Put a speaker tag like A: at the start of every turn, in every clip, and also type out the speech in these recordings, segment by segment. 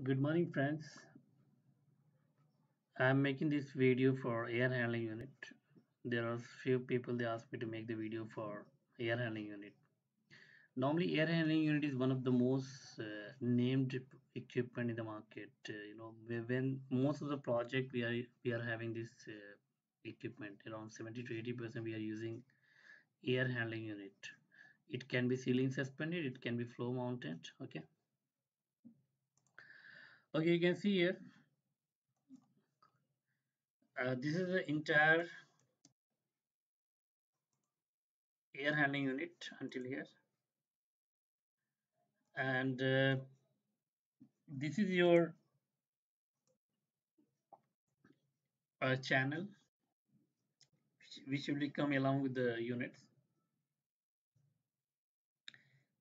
A: Good morning, friends. I'm making this video for air handling unit. There are few people they asked me to make the video for air handling unit. Normally, air handling unit is one of the most named equipment in the market. When most of the project we are having this equipment around 70 to 80% we are using air handling unit. It can be ceiling suspended. It can be floor mounted. Okay. You can see here. This is the entire air handling unit until here, and this is your channel which will come along with the units.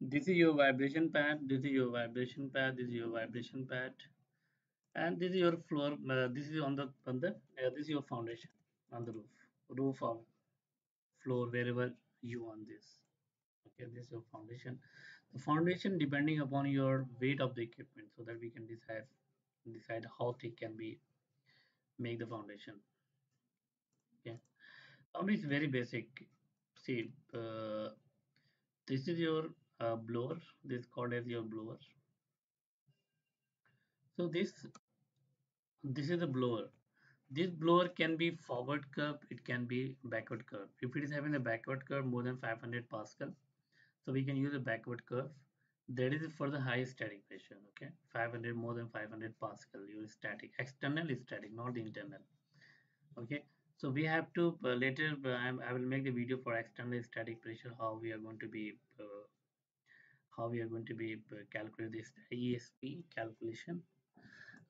A: This is your vibration pad, this is your vibration pad, this is your vibration pad, and this is your floor. This is on the this is your foundation on the roof or floor, wherever you want this. Okay, this is your foundation. The foundation depending upon your weight of the equipment, so that we can decide how thick can be make the foundation. Okay. It's very basic. See, this is your blower. This is called as your blower. So this is the blower. This blower can be forward curve. It can be backward curve. If it is having a backward curve more than 500 Pascal, so we can use a backward curve. That is for the high static pressure. Okay, 500 more than 500 Pascal. Your static. External is static, not the internal. Okay, so we have to later. I will make the video for external static pressure. How we are going to be calculate this ESP calculation.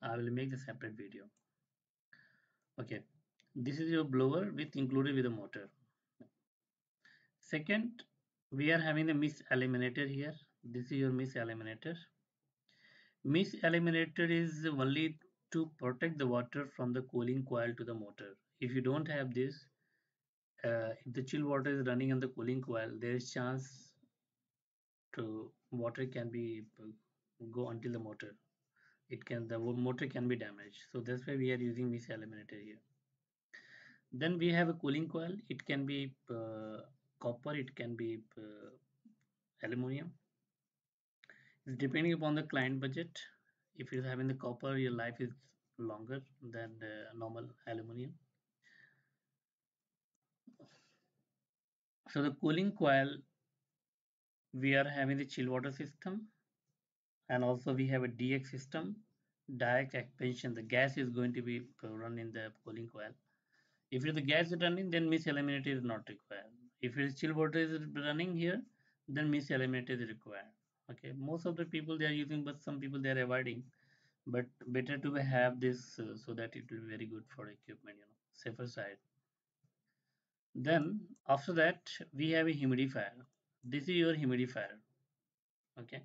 A: I will make the separate video. Okay, this is your blower with included with the motor. Second, we are having the mist eliminator here. This is your mist eliminator. Mist eliminator is only to protect the water from the cooling coil to the motor. If you don't have this, if the chill water is running on the cooling coil, there is chance to water can be go until the motor. The motor can be damaged. So that's why we are using this eliminator here. Then we have a cooling coil. It can be copper. It can be aluminum. It's depending upon the client budget. If you're having the copper, your life is longer than the normal aluminum. So the cooling coil, we are having the chill water system, and also we have a DX system, direct expansion. The gas is going to be run in the cooling coil. If the gas is running, then mist eliminator is not required. If it is chill water is running here, then mist eliminator is required. Okay, most of the people they are using, but some people they are avoiding. But better to have this so that it will be very good for equipment, safer side. Then after that we have a humidifier. This is your humidifier. Okay,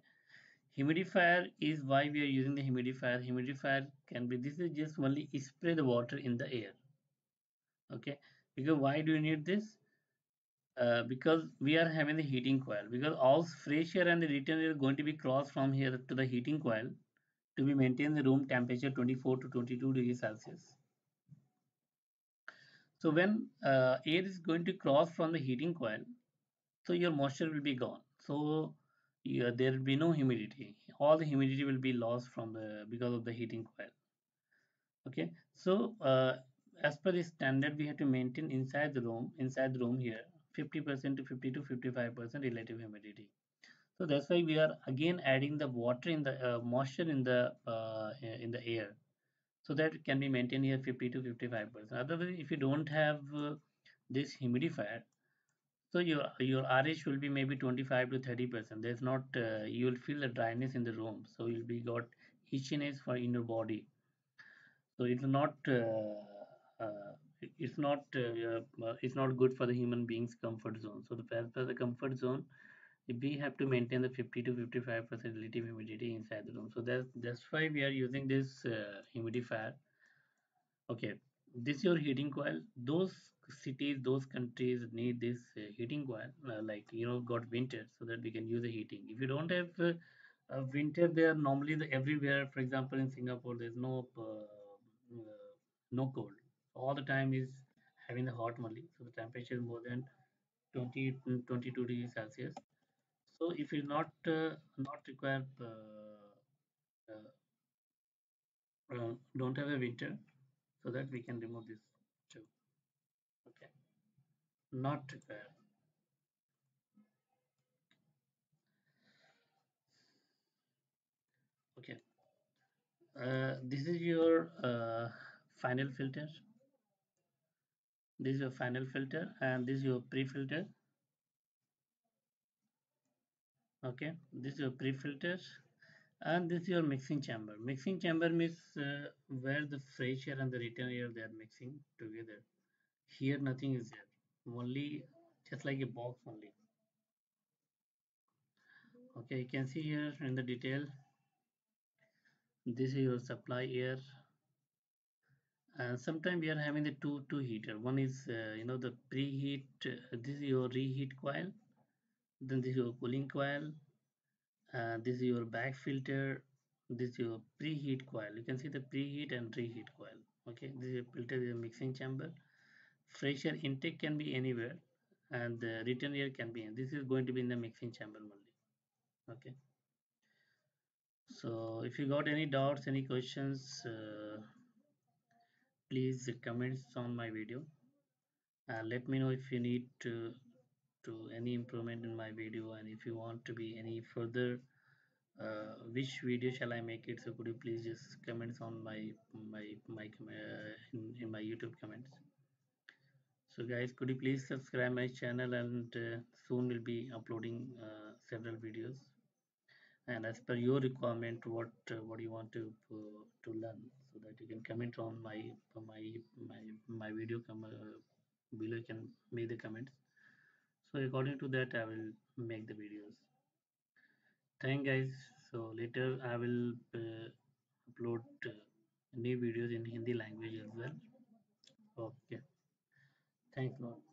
A: humidifier is why we are using the humidifier. Humidifier can be this is just only spray the water in the air. Okay, because why do you need this? Because we are having the heating coil, because all fresh air and the return air are going to be crossed from here to the heating coil to be maintain the room temperature 24 to 22 degrees Celsius. So when air is going to cross from the heating coil, so your moisture will be gone. So there will be no humidity. All the humidity will be lost from the because of the heating coil. Okay, so as per the standard, we have to maintain inside the room here, 50% to 50 to 55% relative humidity. So that's why we are again adding the water in the moisture in the air, so that it can be maintained here 50 to 55%. Otherwise, if you don't have this humidifier, so your RH will be maybe 25 to 30%. There's not you will feel the dryness in the room, so you'll be got itchiness for in your body. So it's not good for the human being's comfort zone. So as per the comfort zone, we have to maintain the 50 to 55% relative humidity inside the room. So that's why we are using this humidifier. Okay, this is your heating coil. Those cities, those countries need this heating coil, like got winter, so that we can use the heating. If you don't have Winter there normally everywhere. For example, in Singapore, there's no cold. All the time is having the hot only. So the temperature is more than 20 to 22 degrees Celsius. So if you not require don't have a winter, so that we can remove this too. Okay, not require. Okay, this is your final filter. This is your final filter, and this is your pre-filter. Okay, this is your pre-filter, and this is your mixing chamber. Mixing chamber means where the fresh air and the return air they are mixing together. Here nothing is there, only just like a box only. Okay, you can see here in the detail. This is your supply air, and sometimes we are having the two heater. One is the preheat. This is your reheat coil. Then this is your cooling coil. This is your back filter. This is your preheat coil. You can see the preheat and reheat coil. Okay, this is a filter, is a mixing chamber. Fresh air intake can be anywhere, and the return air can be. This is going to be in the mixing chamber only. Okay. So if you got any doubts, any questions, please comments on my video. Let me know if you need to any improvement in my video, and if you want to be any further which video shall I make it. So could you please just comments on in my YouTube comments. So guys, could you please subscribe my channel, and soon we'll be uploading several videos, and as per your requirement, what you want to learn, so that you can comment on my my my video below. You can make the comments, so according to that I will make the videos. Thank guys. So later I will upload new videos in Hindi language as well. Okay, thanks a lot.